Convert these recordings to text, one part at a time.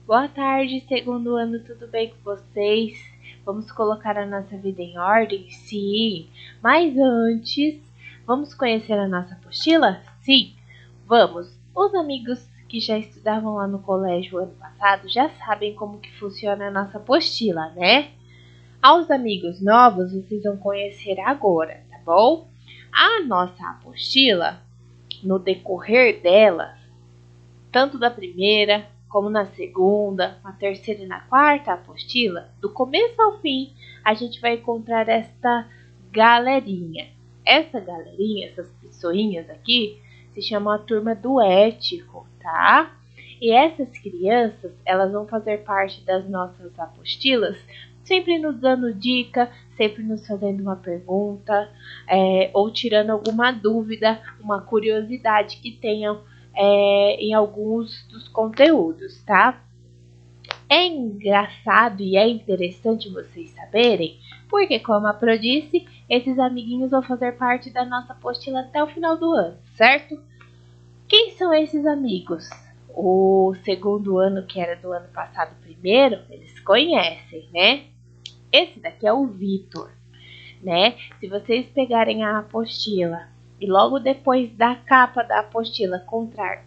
Boa tarde, segundo ano, tudo bem com vocês? Vamos colocar a nossa vida em ordem? Sim. Mas antes, vamos conhecer a nossa apostila? Sim. Vamos. Os amigos que já estudavam lá no colégio ano passado já sabem como que funciona a nossa apostila, né? Aos amigos novos, vocês vão conhecer agora, tá bom? A nossa apostila, no decorrer dela, tanto da primeira como na segunda, na terceira e na quarta apostila, do começo ao fim, a gente vai encontrar esta galerinha. Essa galerinha, essas pessoinhas aqui, se chama a turma do ético, tá? E essas crianças, elas vão fazer parte das nossas apostilas, sempre nos dando dica, sempre nos fazendo uma pergunta, ou tirando alguma dúvida, uma curiosidade que tenham em alguns dos conteúdos, tá? É engraçado e é interessante vocês saberem, porque como a Pro disse, esses amiguinhos vão fazer parte da nossa apostila até o final do ano, certo? Quem são esses amigos? O segundo ano, que era do ano passado primeiro, eles conhecem, né? Esse daqui é o Vitor, né? Se vocês pegarem a apostila e logo depois da capa da apostila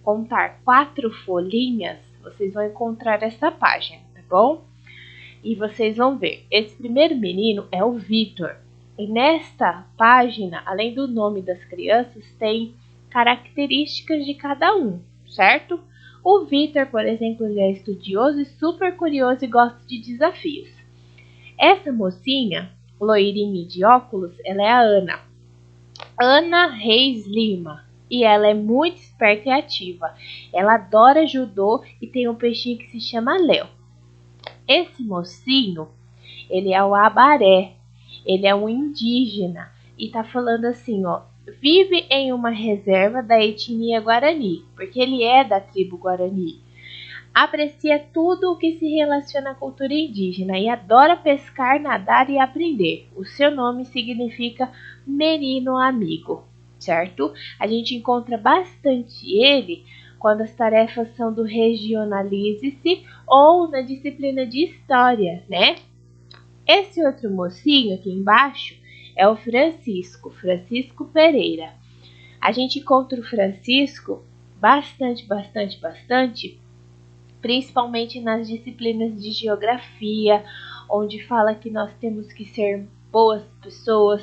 contar 4 folhinhas, vocês vão encontrar essa página, tá bom? E vocês vão ver, esse primeiro menino é o Vitor. E nesta página, além do nome das crianças, tem características de cada um, certo? O Vitor, por exemplo, ele é estudioso e super curioso e gosta de desafios. Essa mocinha, loirinha de óculos, ela é a Ana. Ana Reis Lima. E ela é muito esperta e ativa. Ela adora judô e tem um peixinho que se chama Léo. Esse mocinho, ele é o Abaré. Ele é um indígena. E tá falando assim, ó. Vive em uma reserva da etnia Guarani. Porque ele é da tribo Guarani. Aprecia tudo o que se relaciona à cultura indígena e adora pescar, nadar e aprender. O seu nome significa menino amigo, certo? A gente encontra bastante ele quando as tarefas são do Regionalize-se ou na disciplina de História, né? Esse outro mocinho aqui embaixo é o Francisco Pereira. A gente encontra o Francisco bastante, principalmente nas disciplinas de geografia, onde fala que nós temos que ser boas pessoas,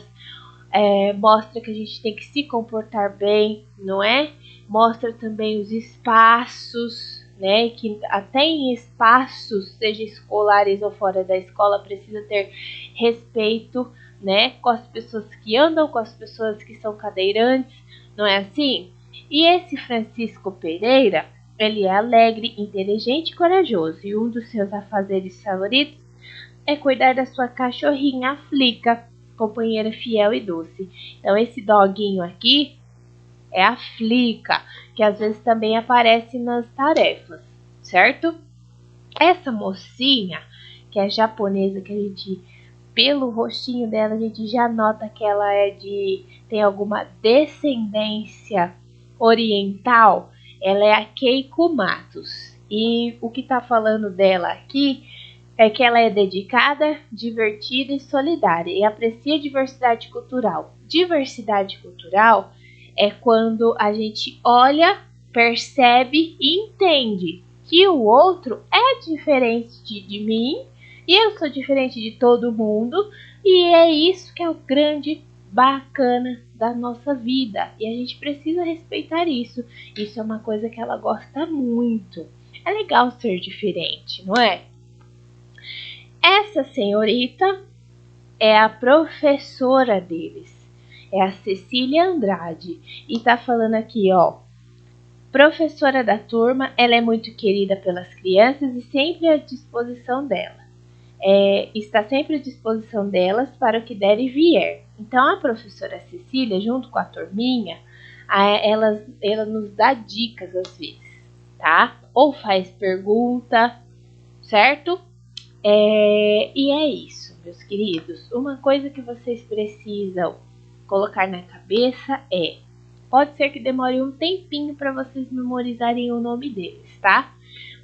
mostra que a gente tem que se comportar bem, não é? Mostra também os espaços, né? Que até em espaços, seja escolares ou fora da escola, precisa ter respeito, né? Com as pessoas que andam, com as pessoas que são cadeirantes, não é assim? E esse Francisco Pereira, ele é alegre, inteligente e corajoso, e um dos seus afazeres favoritos é cuidar da sua cachorrinha, a Flica, companheira fiel e doce. Então, esse doguinho aqui é a Flica, que às vezes também aparece nas tarefas, certo? Essa mocinha, que é japonesa, que a gente, pelo rostinho dela, a gente já nota que ela tem alguma descendência oriental. Ela é a Keiko Matos. E o que tá falando dela aqui é que ela é dedicada, divertida e solidária e aprecia diversidade cultural. Diversidade cultural é quando a gente olha, percebe e entende que o outro é diferente de mim e eu sou diferente de todo mundo, e é isso que é o grande bacana da nossa vida, e a gente precisa respeitar isso. Isso é uma coisa que ela gosta muito. É legal ser diferente, não é? Essa senhorita é a professora deles, é a Cecília Andrade, e tá falando aqui, ó, professora da turma, ela é muito querida pelas crianças e sempre à disposição dela. Está sempre à disposição delas para o que der e vier. Então a professora Cecília, junto com a turminha, ela nos dá dicas às vezes, tá? Ou faz pergunta, certo? E é isso, meus queridos. Uma coisa que vocês precisam colocar na cabeça pode ser que demore um tempinho para vocês memorizarem o nome deles, tá?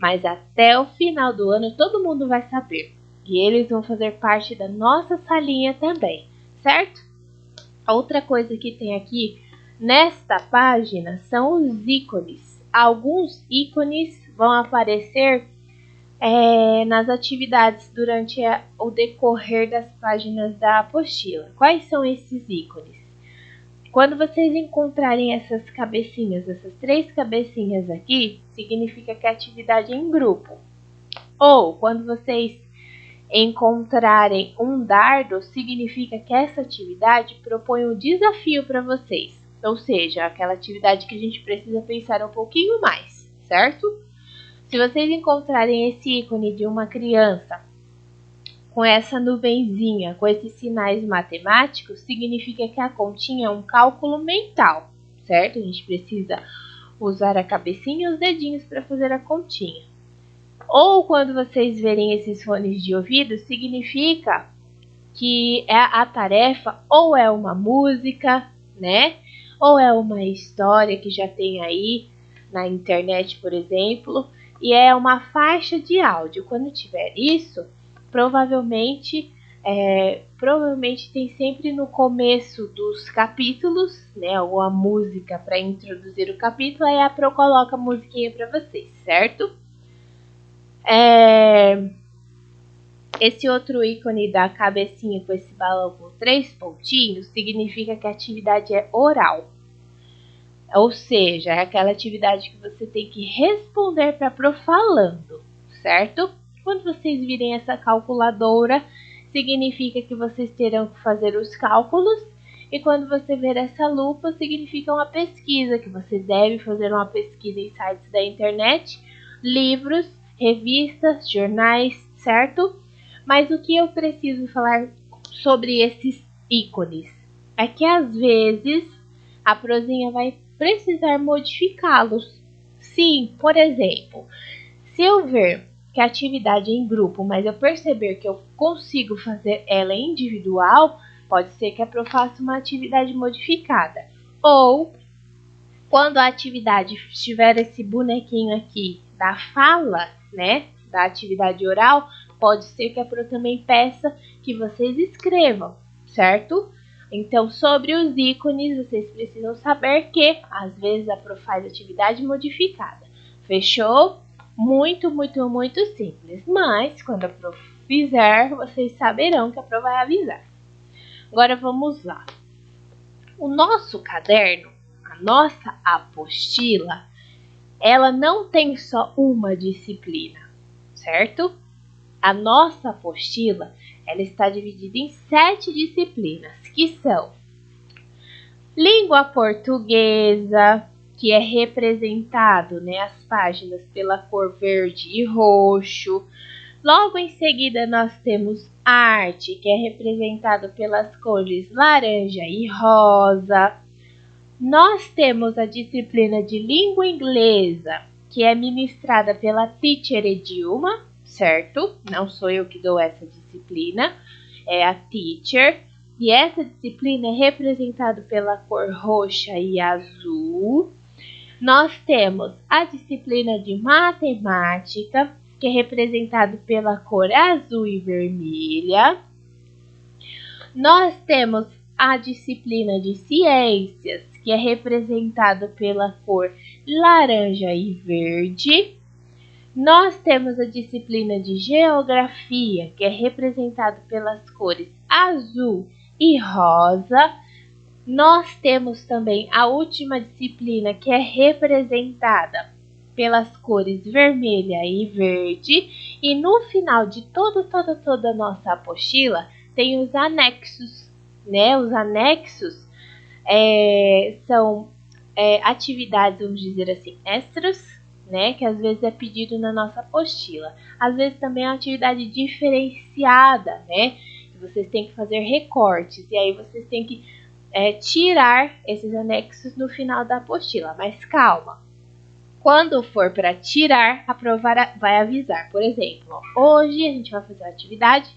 mas até o final do ano todo mundo vai saber. E eles vão fazer parte da nossa salinha também, certo? Outra coisa que tem aqui nesta página são os ícones. Alguns ícones vão aparecer nas atividades durante o decorrer das páginas da apostila. Quais são esses ícones? Quando vocês encontrarem essas cabecinhas, essas 3 cabecinhas aqui, significa que a atividade é em grupo. Ou quando vocês encontrarem um dardo, significa que essa atividade propõe um desafio para vocês. Ou seja, aquela atividade que a gente precisa pensar um pouquinho mais, certo? Se vocês encontrarem esse ícone de uma criança com essa nuvenzinha, com esses sinais matemáticos, significa que a continha é um cálculo mental, certo? A gente precisa usar a cabecinha e os dedinhos para fazer a continha. Ou quando vocês verem esses fones de ouvido, significa que a tarefa ou é uma música, né? Ou é uma história que já tem aí na internet, por exemplo, e é uma faixa de áudio. Quando tiver isso, provavelmente tem sempre no começo dos capítulos, né, ou a música para introduzir o capítulo, aí a Pro coloca a musiquinha para vocês, certo? Esse outro ícone da cabecinha com esse balão com 3 pontinhos significa que a atividade é oral. Ou seja, é aquela atividade que você tem que responder para a Pro falando, certo? Quando vocês virem essa calculadora, significa que vocês terão que fazer os cálculos. E quando você ver essa lupa, significa uma pesquisa, que você deve fazer uma pesquisa em sites da internet, livros, revistas, jornais, certo? Mas o que eu preciso falar sobre esses ícones é que às vezes a Prozinha vai precisar modificá-los. Sim, por exemplo, se eu ver que a atividade é em grupo, mas eu perceber que eu consigo fazer ela individual, pode ser que a Pro faça uma atividade modificada. Ou, quando a atividade tiver esse bonequinho aqui da fala, né, da atividade oral, pode ser que a Pro também peça que vocês escrevam, certo? Então, sobre os ícones, vocês precisam saber que, às vezes, a Pro faz atividade modificada. Fechou? Muito, muito, muito simples. Mas, quando a Pro fizer, vocês saberão que a Pro vai avisar. Agora, vamos lá. O nosso caderno, a nossa apostila, ela não tem só uma disciplina, certo? A nossa apostila, ela está dividida em 7 disciplinas, que são língua portuguesa, que é representado, né, as páginas pela cor verde e roxo. Logo em seguida nós temos arte, que é representado pelas cores laranja e rosa. Nós temos a disciplina de língua inglesa, que é ministrada pela Teacher Edilma, certo? Não sou eu que dou essa disciplina, é a Teacher. E essa disciplina é representada pela cor roxa e azul. Nós temos a disciplina de matemática, que é representada pela cor azul e vermelha. Nós temos a disciplina de ciências, que é representada pela cor laranja e verde. Nós temos a disciplina de geografia, que é representada pelas cores azul e rosa. Nós temos também a última disciplina, que é representada pelas cores vermelha e verde. E no final de toda a nossa apostila, tem os anexos, né? Os anexos são atividades, vamos dizer assim, extras, né, que às vezes é pedido na nossa apostila. Às vezes também é uma atividade diferenciada, né, que vocês têm que fazer recortes, e aí vocês têm que tirar esses anexos no final da apostila. Mas calma, quando for para tirar, a Pro vai avisar. Por exemplo, ó, hoje a gente vai fazer uma atividade,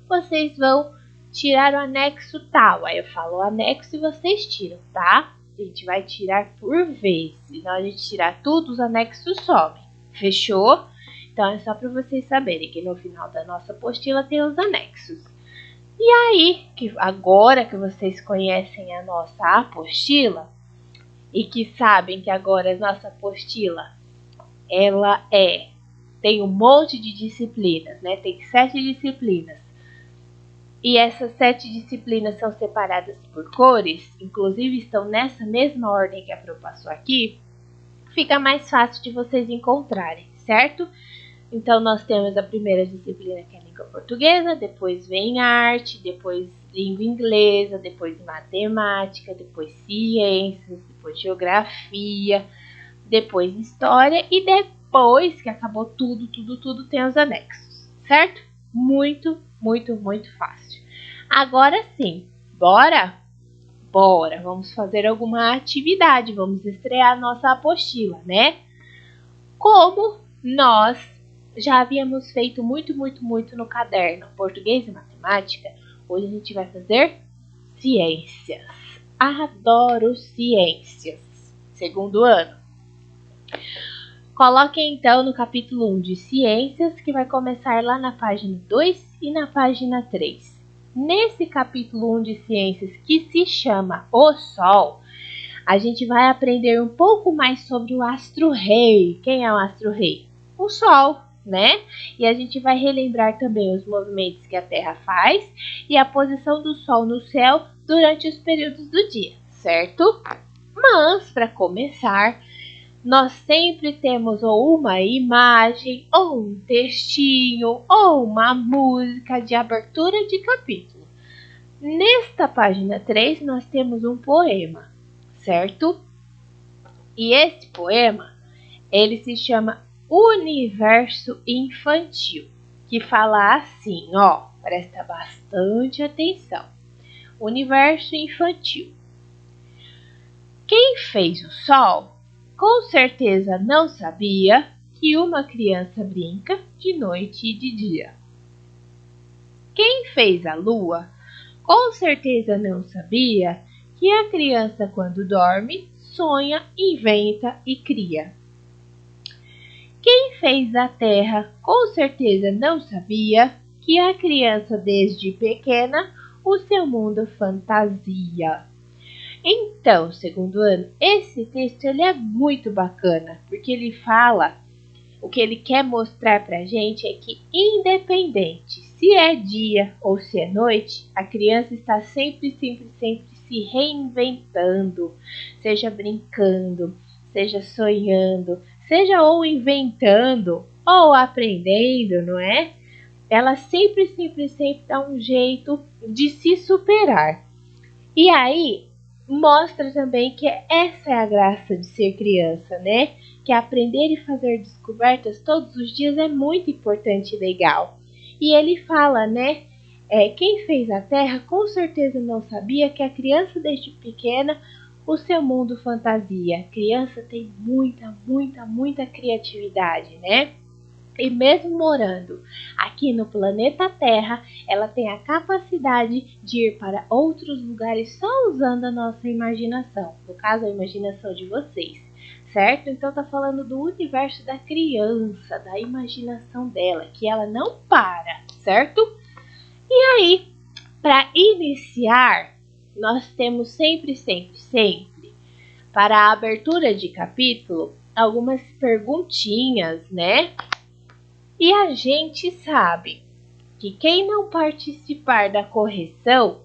vocês vão tirar o anexo tal. Aí eu falo o anexo e vocês tiram, tá? A gente vai tirar por vez. Se não a gente tirar tudo, os anexos somem. Fechou? Então, é só para vocês saberem que no final da nossa apostila tem os anexos. E aí, agora que vocês conhecem a nossa apostila e que sabem que agora a nossa apostila ela tem um monte de disciplinas, né? Tem 7 disciplinas. E essas 7 disciplinas são separadas por cores, inclusive estão nessa mesma ordem que a Pro passou aqui, fica mais fácil de vocês encontrarem, certo? Então, nós temos a primeira disciplina, que é a língua portuguesa, depois vem arte, depois língua inglesa, depois matemática, depois ciências, depois geografia, depois história e depois que acabou tudo, tem os anexos, certo? Muito fácil. Agora sim, bora? Bora, vamos fazer alguma atividade, vamos estrear a nossa apostila, né? Como nós já havíamos feito muito no caderno português e matemática, hoje a gente vai fazer ciências. Adoro ciências. Segundo ano. Coloquem então no capítulo 1 de ciências, que vai começar lá na página 2 e na página 3. Nesse capítulo 1 de ciências, que se chama O Sol, a gente vai aprender um pouco mais sobre o astro-rei. Quem é o astro-rei? O Sol, né? E a gente vai relembrar também os movimentos que a Terra faz e a posição do Sol no céu durante os períodos do dia, certo? Mas, para começar, nós sempre temos ou uma imagem, ou um textinho, ou uma música de abertura de capítulo. Nesta página 3, nós temos um poema, certo? E esse poema, ele se chama Universo Infantil, que fala assim, ó, presta bastante atenção. Universo Infantil. Quem fez o sol, com certeza não sabia que uma criança brinca de noite e de dia. Quem fez a lua, com certeza não sabia que a criança, quando dorme, sonha, inventa e cria. Quem fez a terra, com certeza não sabia que a criança, desde pequena, o seu mundo fantasia. Então, segundo ano, esse texto ele é muito bacana, porque ele fala, o que ele quer mostrar pra gente é que, independente se é dia ou se é noite, a criança está sempre se reinventando, seja brincando, seja sonhando, seja ou inventando ou aprendendo, não é? Ela sempre dá um jeito de se superar. E aí, mostra também que essa é a graça de ser criança, né? Que aprender e fazer descobertas todos os dias é muito importante e legal. E ele fala, né? Quem fez a Terra com certeza não sabia que a criança desde pequena o seu mundo fantasia. A criança tem muita criatividade, né? E mesmo morando aqui no planeta Terra, ela tem a capacidade de ir para outros lugares só usando a nossa imaginação. No caso, a imaginação de vocês, certo? Então tá falando do universo da criança, da imaginação dela, que ela não para, certo? E aí, para iniciar, nós temos sempre, para a abertura de capítulo, algumas perguntinhas, né? E a gente sabe que quem não participar da correção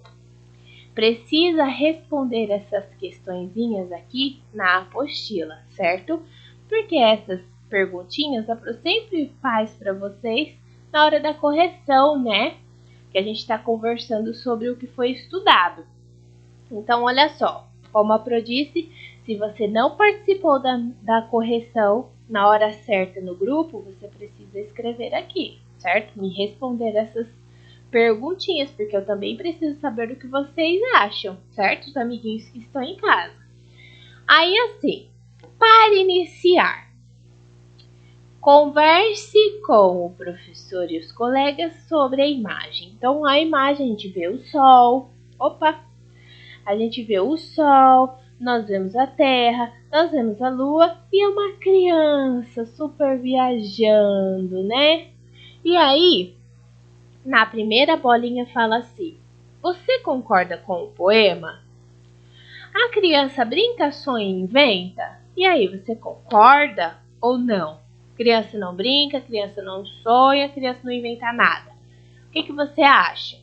precisa responder essas questõezinhas aqui na apostila, certo? Porque essas perguntinhas a Pro sempre faz para vocês na hora da correção, né? Que a gente está conversando sobre o que foi estudado. Então, olha só, como a Pro disse, se você não participou da correção na hora certa no grupo, você precisa escrever aqui, certo? Me responder essas perguntinhas, porque eu também preciso saber o que vocês acham, certo? Os amiguinhos que estão em casa. Aí, assim, para iniciar, converse com o professor e os colegas sobre a imagem. Então, a imagem, a gente vê o sol. Opa! A gente vê o sol, nós vemos a Terra, nós vemos a Lua e é uma criança super viajando, né? E aí, na primeira bolinha fala assim: você concorda com o poema? A criança brinca, sonha e inventa? E aí, você concorda ou não? Criança não brinca, criança não sonha, criança não inventa nada. O que você acha?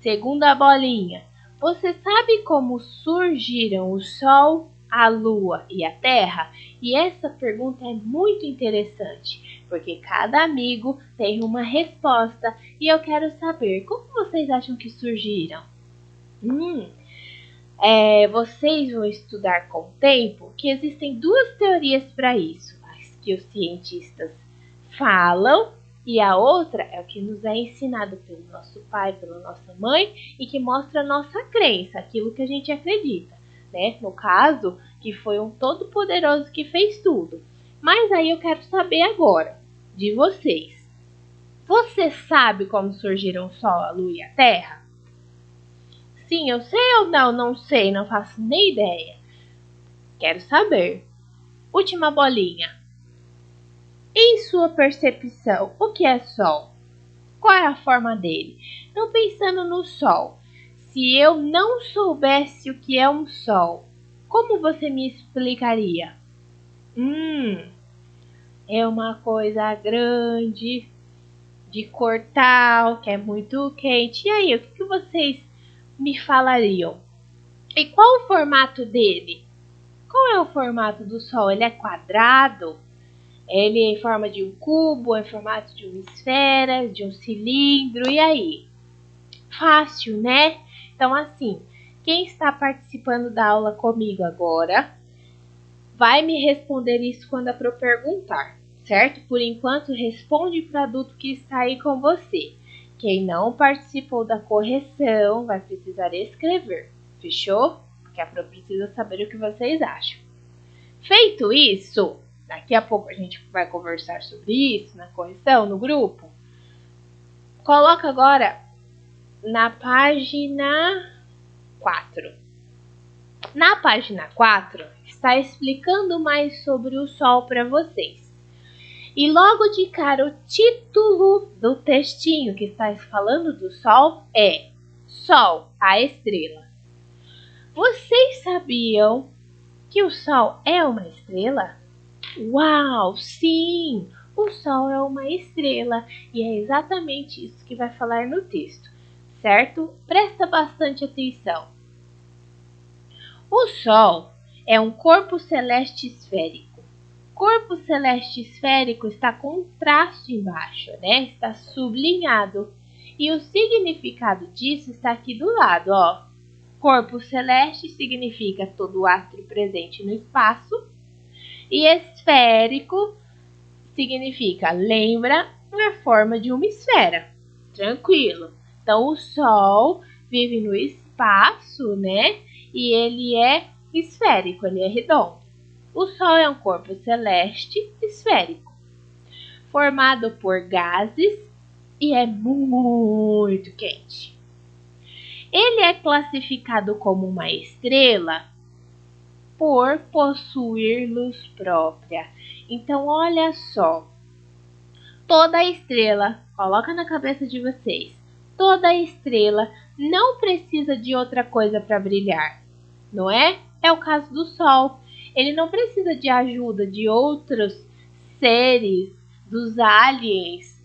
Segunda bolinha. Você sabe como surgiram o Sol, a Lua e a Terra? E essa pergunta é muito interessante, porque cada amigo tem uma resposta e eu quero saber como vocês acham que surgiram? Vocês vão estudar com o tempo que existem duas teorias para isso, as que os cientistas falam e a outra é o que nos é ensinado pelo nosso pai, pela nossa mãe e que mostra a nossa crença, aquilo que a gente acredita, né? No caso, que foi um todo-poderoso que fez tudo. Mas aí eu quero saber agora de vocês. Você sabe como surgiram o Sol, a Lua e a Terra? Sim, eu sei ou não? Não sei, não faço nem ideia. Quero saber. Última bolinha. Em sua percepção, o que é Sol? Qual é a forma dele? Então, pensando no Sol, se eu não soubesse o que é um Sol, como você me explicaria? É uma coisa grande, de cor tal, que é muito quente. E aí, o que vocês me falariam? E qual o formato dele? Qual é o formato do Sol? Ele é quadrado? Ele é em forma de um cubo, é em formato de uma esfera, de um cilindro, e aí? Fácil, né? Então, assim, quem está participando da aula comigo agora vai me responder isso quando a Pro perguntar, certo? Por enquanto, responde para o adulto que está aí com você. Quem não participou da correção vai precisar escrever, fechou? Porque a Pro precisa saber o que vocês acham. Feito isso, daqui a pouco a gente vai conversar sobre isso na correção, no grupo. Coloca agora na página 4. Na página 4 está explicando mais sobre o Sol para vocês. E logo de cara o título do textinho que está falando do Sol é Sol, a estrela. Vocês sabiam que o Sol é uma estrela? Uau, sim! O Sol é uma estrela e é exatamente isso que vai falar no texto, certo? Presta bastante atenção. O Sol é um corpo celeste esférico. Corpo celeste esférico está com um traço embaixo, né? Está sublinhado. E o significado disso está aqui do lado, ó. Corpo celeste significa todo astro presente no espaço. E esférico significa, lembra, a forma de uma esfera. Tranquilo. Então, o Sol vive no espaço, né? E ele é esférico, ele é redondo. O Sol é um corpo celeste esférico, formado por gases e é muito quente. Ele é classificado como uma estrela por possuir luz própria. Então, olha só, toda estrela, coloca na cabeça de vocês, toda estrela não precisa de outra coisa para brilhar, não é? É o caso do Sol. Ele não precisa de ajuda de outros seres, dos aliens,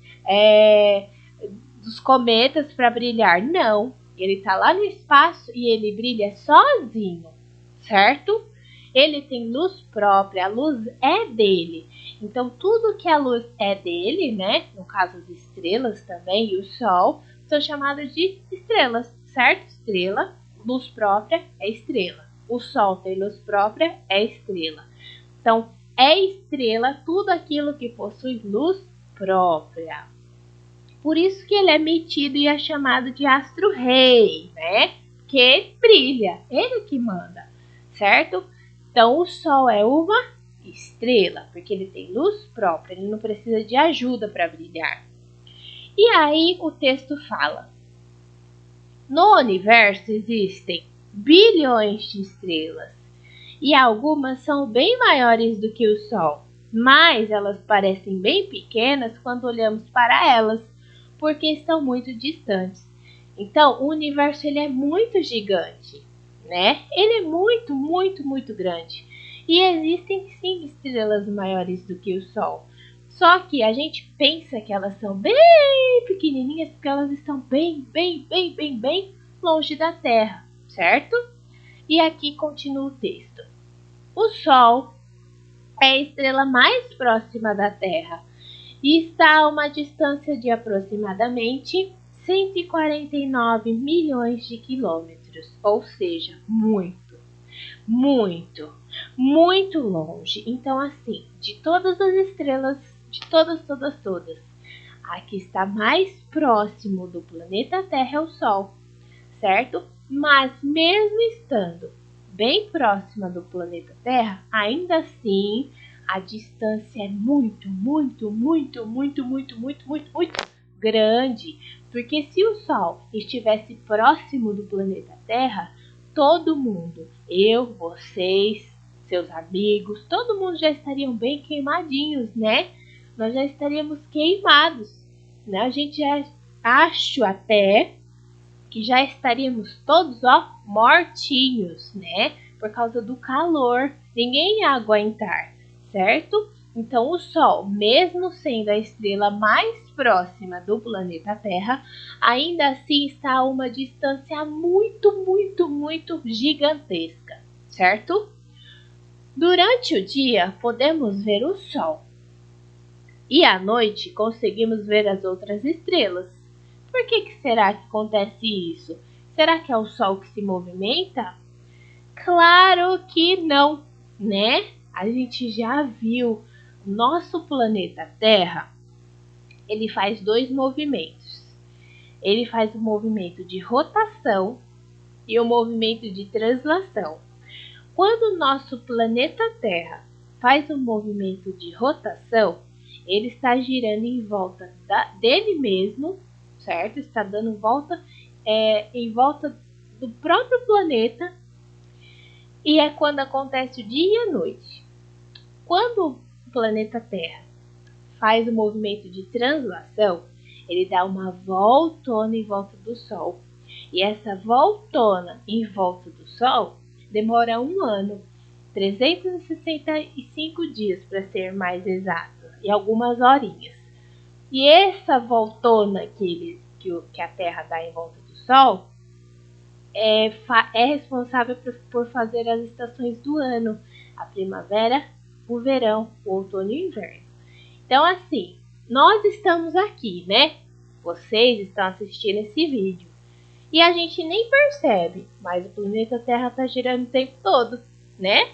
dos cometas para brilhar. Não, ele está lá no espaço e ele brilha sozinho, certo? Ele tem luz própria, a luz é dele. Então, tudo que a luz é dele, né? No caso as estrelas também e o Sol, são chamadas de estrelas, certo? Estrela, luz própria é estrela. O Sol tem luz própria, é estrela. Então, é estrela tudo aquilo que possui luz própria. Por isso que ele é metido e é chamado de astro-rei, né? Que brilha, ele que manda, certo? Então, o Sol é uma estrela, porque ele tem luz própria, ele não precisa de ajuda para brilhar. E aí o texto fala: no universo existem bilhões de estrelas. E algumas são bem maiores do que o Sol, mas elas parecem bem pequenas quando olhamos para elas, porque estão muito distantes. Então, o universo ele é muito gigante, né? Ele é muito, muito, muito grande. E existem sim estrelas maiores do que o Sol. Só que a gente pensa que elas são bem pequenininhas porque elas estão bem, bem, bem, bem, bem longe da Terra, certo? E aqui continua o texto. O Sol é a estrela mais próxima da Terra e está a uma distância de aproximadamente 149 milhões de quilômetros, ou seja, muito, muito, muito longe. Então, assim, de todas as estrelas, de todas, a que está mais próximo do planeta Terra é o Sol, certo? Mas mesmo estando bem próxima do planeta Terra, ainda assim a distância é muito, muito, muito, muito, muito, muito, muito, muito grande. Porque se o Sol estivesse próximo do planeta Terra, todo mundo, eu, vocês, seus amigos, todo mundo já estariam bem queimadinhos, né? Nós já estaríamos queimados, né? A gente já acho até que já estaríamos todos, ó, mortinhos, né? Por causa do calor, ninguém ia aguentar, certo? Então, o Sol, mesmo sendo a estrela mais próxima do planeta Terra, ainda assim está a uma distância muito, muito, muito gigantesca, certo? Durante o dia, podemos ver o Sol e à noite conseguimos ver as outras estrelas. Por que será que acontece isso? Será que é o Sol que se movimenta? Claro que não, né? A gente já viu nosso planeta Terra, ele faz dois movimentos. Ele faz o movimento de rotação e o movimento de translação. Quando o nosso planeta Terra faz um movimento de rotação, ele está girando em volta dele mesmo, certo? Está dando volta em volta do próprio planeta, e é quando acontece o dia e a noite. Quando o planeta Terra faz o movimento de translação, ele dá uma voltona em volta do Sol. E essa voltona em volta do Sol demora 1 ano, 365 dias para ser mais exato, e algumas horinhas. E essa voltona que a Terra dá em volta do Sol é responsável por fazer as estações do ano, a primavera, o verão, o outono e o inverno. Então, assim, nós estamos aqui, né? Vocês estão assistindo esse vídeo. E a gente nem percebe, mas o planeta Terra está girando o tempo todo, né?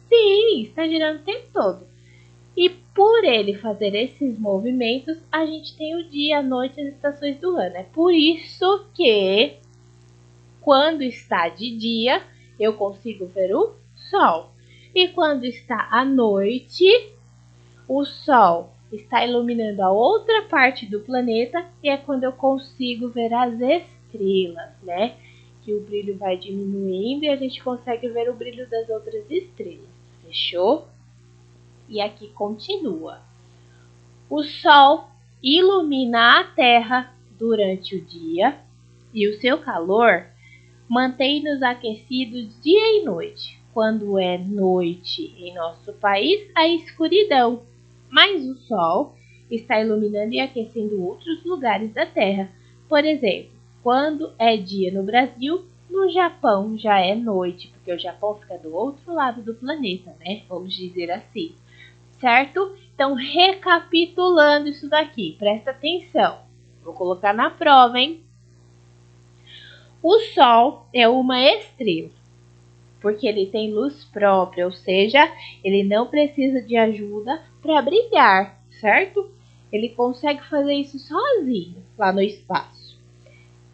Sim, está girando o tempo todo. E por ele fazer esses movimentos, a gente tem o dia, a noite e as estações do ano. É por isso que, quando está de dia, eu consigo ver o Sol. E quando está à noite, o Sol está iluminando a outra parte do planeta e é quando eu consigo ver as estrelas, né? Que o brilho vai diminuindo e a gente consegue ver o brilho das outras estrelas. Fechou? E aqui continua. O Sol ilumina a Terra durante o dia e o seu calor mantém-nos aquecidos dia e noite. Quando é noite em nosso país, há escuridão, mas o Sol está iluminando e aquecendo outros lugares da Terra. Por exemplo, quando é dia no Brasil, no Japão já é noite, porque o Japão fica do outro lado do planeta, né? Vamos dizer assim, certo? Então, recapitulando isso daqui, presta atenção. Vou colocar na prova, hein? O Sol é uma estrela, porque ele tem luz própria, ou seja, ele não precisa de ajuda para brilhar, certo? Ele consegue fazer isso sozinho lá no espaço.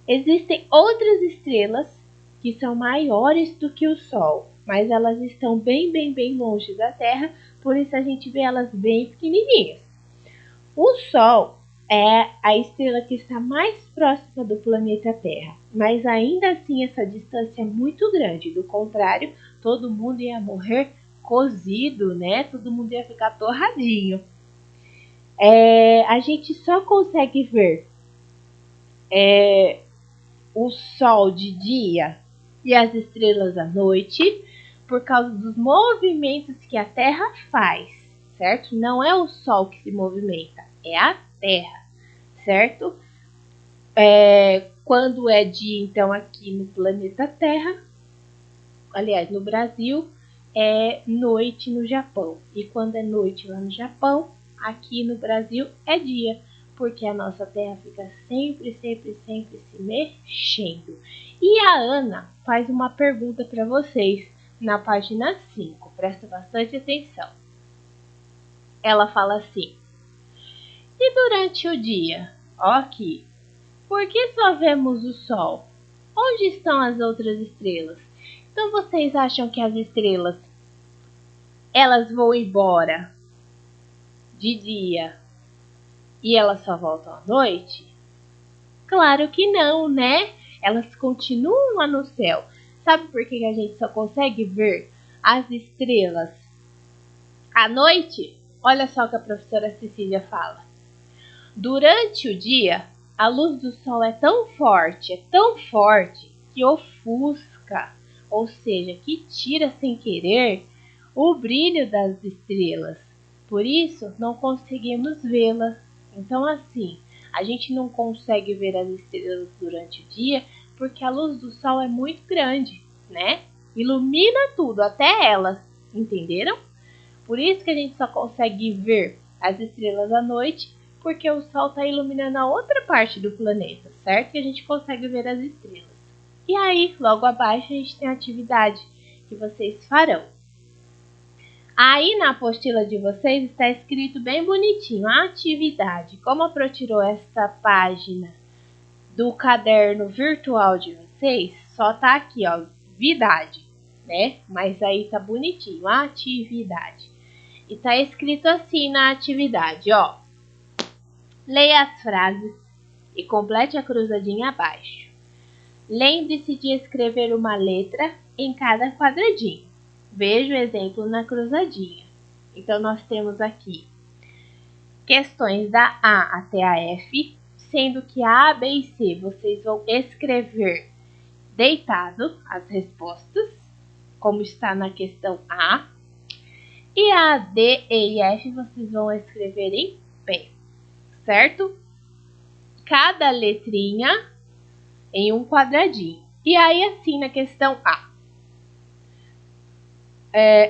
Existem outras estrelas que são maiores do que o Sol, mas elas estão bem, bem, bem longe da Terra, por isso a gente vê elas bem pequenininhas. O Sol é a estrela que está mais próxima do planeta Terra, mas ainda assim essa distância é muito grande. Do contrário, todo mundo ia morrer cozido, né? Todo mundo ia ficar torradinho. A gente só consegue ver o sol de dia e as estrelas à noite por causa dos movimentos que a Terra faz, certo? Não é o sol que se movimenta, é a Terra, certo? Quando é dia, então, aqui no planeta Terra, aliás, no Brasil, é noite no Japão. E quando é noite lá no Japão, aqui no Brasil é dia, porque a nossa Terra fica sempre se mexendo. E a Ana faz uma pergunta para vocês na página 5. Presta bastante atenção. Ela fala assim: e durante o dia? Ó aqui. Por que só vemos o Sol? Onde estão as outras estrelas? Então vocês acham que as estrelas elas vão embora de dia e elas só voltam à noite? Claro que não, né? Elas continuam lá no céu. Sabe por que a gente só consegue ver as estrelas à noite? Olha só o que a professora Cecília fala. Durante o dia, a luz do sol é tão forte que ofusca, ou seja, que tira sem querer o brilho das estrelas. Por isso, não conseguimos vê-las. Então, assim, a gente não consegue ver as estrelas durante o dia porque a luz do sol é muito grande, né? Ilumina tudo, até elas, entenderam? Por isso que a gente só consegue ver as estrelas à noite, porque o sol está iluminando a outra parte do planeta, certo? Que a gente consegue ver as estrelas. E aí, logo abaixo, a gente tem a atividade que vocês farão. Aí na apostila de vocês está escrito bem bonitinho, a atividade. Como a Pro tirou esta página do caderno virtual de vocês, só tá aqui, ó, vidade, né? Mas aí tá bonitinho, a atividade. E tá escrito assim na atividade, ó. Leia as frases e complete a cruzadinha abaixo. Lembre-se de escrever uma letra em cada quadradinho. Veja o exemplo na cruzadinha. Então, nós temos aqui questões da A até a F, sendo que a B e C vocês vão escrever deitado as respostas, como está na questão A. E a D, E e F vocês vão escrever em pé, certo? Cada letrinha em um quadradinho. E aí, assim, na questão A.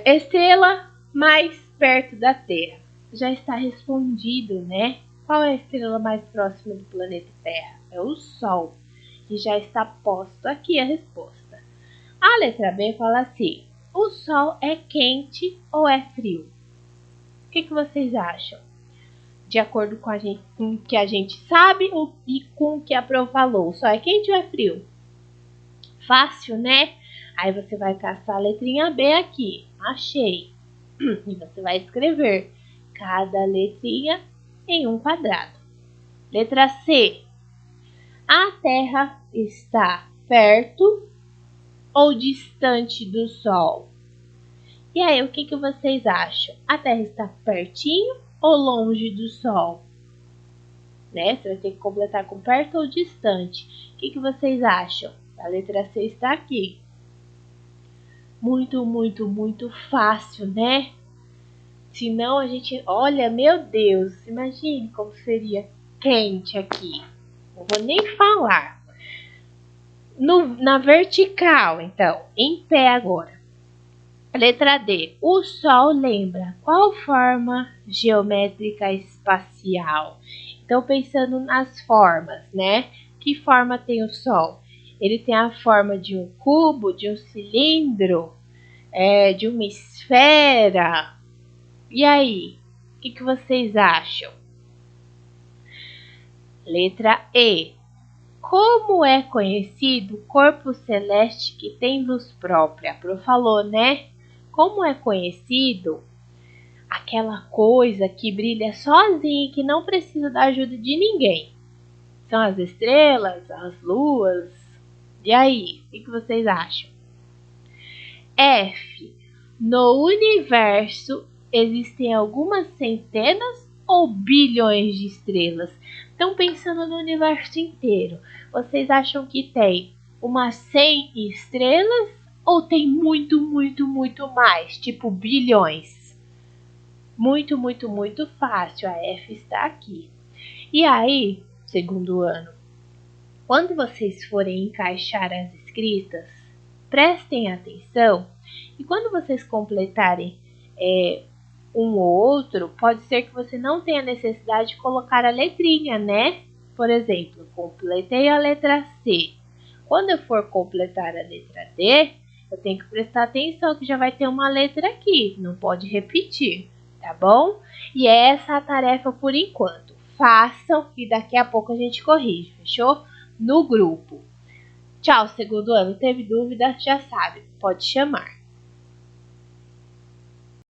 Estrela mais perto da Terra. Já está respondido, né? Qual é a estrela mais próxima do planeta Terra? É o Sol. E já está posto aqui a resposta. A letra B fala assim: o Sol é quente ou é frio? O que vocês acham? De acordo com o que a gente sabe e com o que a Pro falou. O Sol é quente ou é frio? Fácil, né? Aí você vai caçar a letrinha B aqui. Achei. E você vai escrever cada letrinha em um quadrado. Letra C. A Terra está perto ou distante do Sol? E aí, o que vocês acham? A Terra está pertinho ou longe do Sol? Né? Você vai ter que completar com perto ou distante. O que vocês acham? A letra C está aqui. Muito fácil, né? Senão a gente... Olha, meu Deus, imagine como seria quente aqui. Não vou nem falar. Na vertical, então, em pé agora. Letra D. O Sol lembra qual forma geométrica espacial? Então, pensando nas formas, né? Que forma tem o Sol? Ele tem a forma de um cubo, de um cilindro, de uma esfera. E aí? O que vocês acham? Letra E. Como é conhecido o corpo celeste que tem luz própria? A Pro falou, né? Como é conhecido aquela coisa que brilha sozinha e que não precisa da ajuda de ninguém? São as estrelas, as luas. E aí, o que vocês acham? F. No universo existem algumas centenas ou bilhões de estrelas? Estão pensando no universo inteiro. Vocês acham que tem umas 100 estrelas ou tem muito, muito, muito mais? Tipo bilhões? Muito, muito, muito fácil. A F está aqui. E aí, segundo ano, quando vocês forem encaixar as escritas, prestem atenção e quando vocês completarem um ou outro, pode ser que você não tenha necessidade de colocar a letrinha, né? Por exemplo, completei a letra C. Quando eu for completar a letra D, eu tenho que prestar atenção que já vai ter uma letra aqui, não pode repetir, tá bom? E é essa a tarefa por enquanto. Façam e daqui a pouco a gente corrige, fechou? No grupo. Tchau, segundo ano. Teve dúvida? Já sabe, pode chamar.